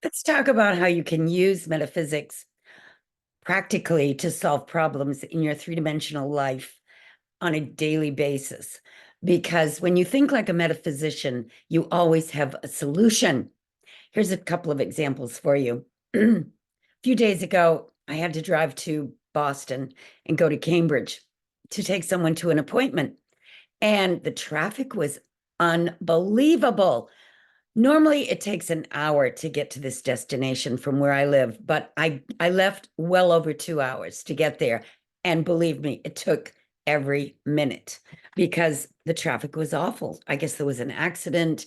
Let's talk about how you can use metaphysics practically to solve problems in your three-dimensional life on a daily basis. Because when you think like a metaphysician, you always have a solution. Here's a couple of examples for you. A few days ago, I had to drive to Boston and go to Cambridge to take someone to an appointment. And the traffic was unbelievable. Normally, it takes an hour to get to this destination from where I live, but I left well over 2 hours to get there. And believe me, it took every minute because the traffic was awful. I guess there was an accident.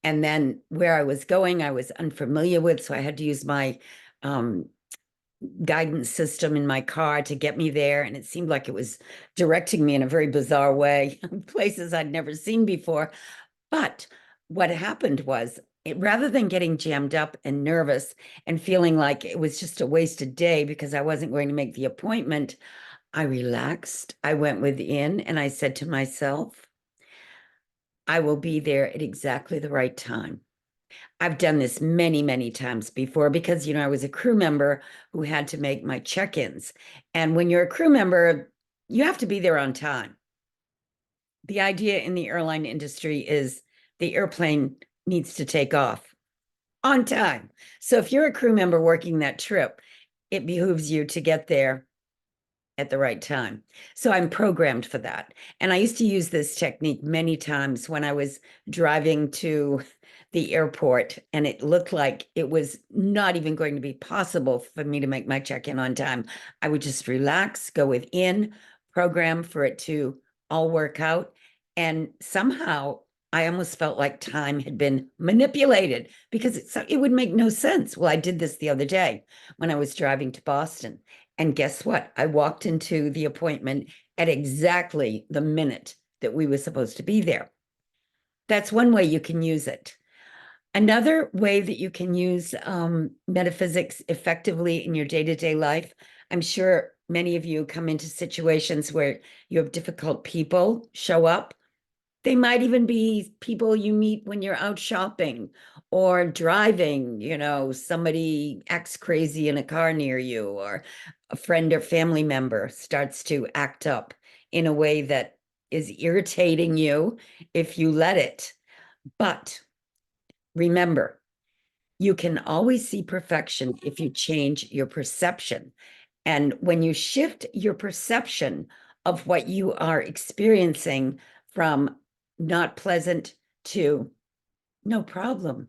And then where I was going, I was unfamiliar with. So I had to use my um, guidance system in my car to get me there. And it seemed like it was directing me in a very bizarre way, places I'd never seen before. But what happened was, rather than getting jammed up and nervous and feeling like it was just a wasted day because I wasn't going to make the appointment, I relaxed. I went within and I said to myself, I will be there at exactly the right time. I've done this many, many times before because, I was a crew member who had to make my check-ins. And when you're a crew member, you have to be there on time. The idea in the airline industry is the airplane needs to take off on time. So if you're a crew member working that trip, it behooves you to get there at the right time. So I'm programmed for that. And I used to use this technique many times when I was driving to the airport and it looked like it was not even going to be possible for me to make my check-in on time. I would just relax, go within, program for it to all work out. And somehow I almost felt like time had been manipulated because it would make no sense. Well, I did this the other day when I was driving to Boston. And guess what? I walked into the appointment at exactly the minute that we were supposed to be there. That's one way you can use it. Another way that you can use metaphysics effectively in your day-to-day life, I'm sure many of you come into situations where you have difficult people show up. They might even be people you meet when you're out shopping or driving, somebody acts crazy in a car near you, or a friend or family member starts to act up in a way that is irritating you if you let it. But remember, you can always see perfection if you change your perception. And when you shift your perception of what you are experiencing from not pleasant to no problem,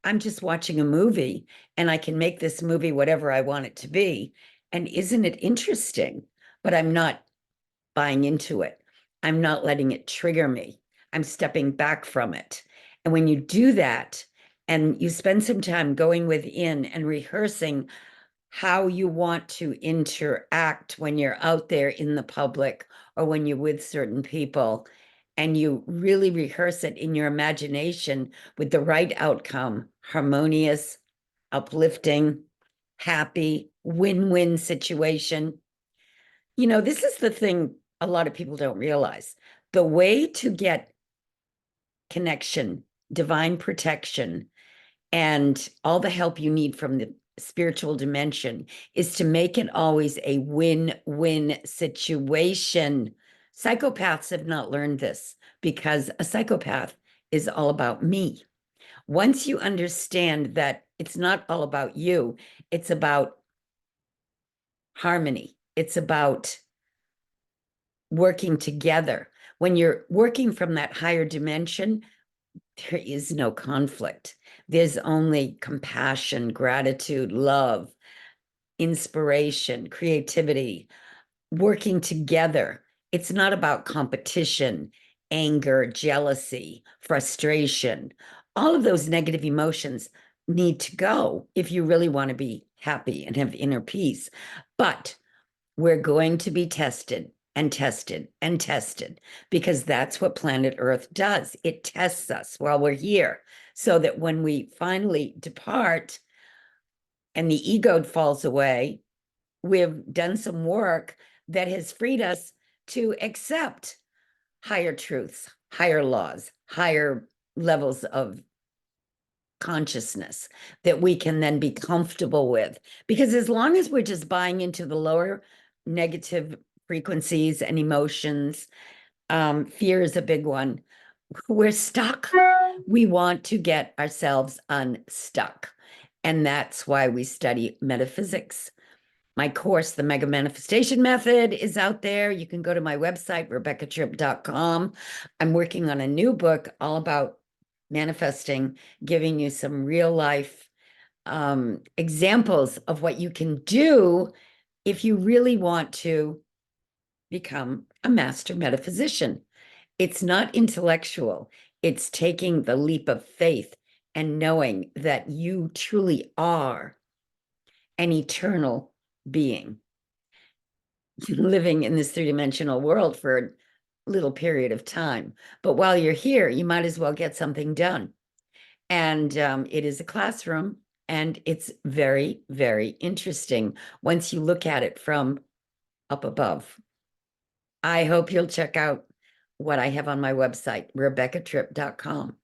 I'm just watching a movie and I can make this movie whatever I want it to be. And isn't it interesting? But I'm not buying into it. I'm not letting it trigger me. I'm stepping back from it. And when you do that and you spend some time going within and rehearsing how you want to interact when you're out there in the public or when you're with certain people, and you really rehearse it in your imagination with the right outcome, harmonious, uplifting, happy, win-win situation. This is the thing a lot of people don't realize. The way to get connection, divine protection, and all the help you need from the spiritual dimension is to make it always a win-win situation. Psychopaths have not learned this because a psychopath is all about me. Once you understand that it's not all about you, it's about harmony, it's about working together. When you're working from that higher dimension, there is no conflict. There's only compassion, gratitude, love, inspiration, creativity, working together. It's not about competition, anger, jealousy, frustration. All of those negative emotions need to go if you really want to be happy and have inner peace. But we're going to be tested and tested and tested because that's what planet Earth does. It tests us while we're here so that when we finally depart and the ego falls away, we've done some work that has freed us to accept higher truths, higher laws, higher levels of consciousness that we can then be comfortable with. Because as long as we're just buying into the lower negative frequencies and emotions, fear is a big one. We're stuck. We want to get ourselves unstuck. And that's why we study metaphysics. My course, The Mega Manifestation Method, is out there. You can go to my website, rebeccatripp.com. I'm working on a new book all about manifesting, giving you some real life examples of what you can do if you really want to become a master metaphysician. It's not intellectual. It's taking the leap of faith and knowing that you truly are an eternal being living in this three-dimensional world for a little period of time. But while you're here, you might as well get something done. And it is a classroom, and it's very, very interesting once you look at it from up above. I hope you'll check out what I have on my website, rebeccatripp.com.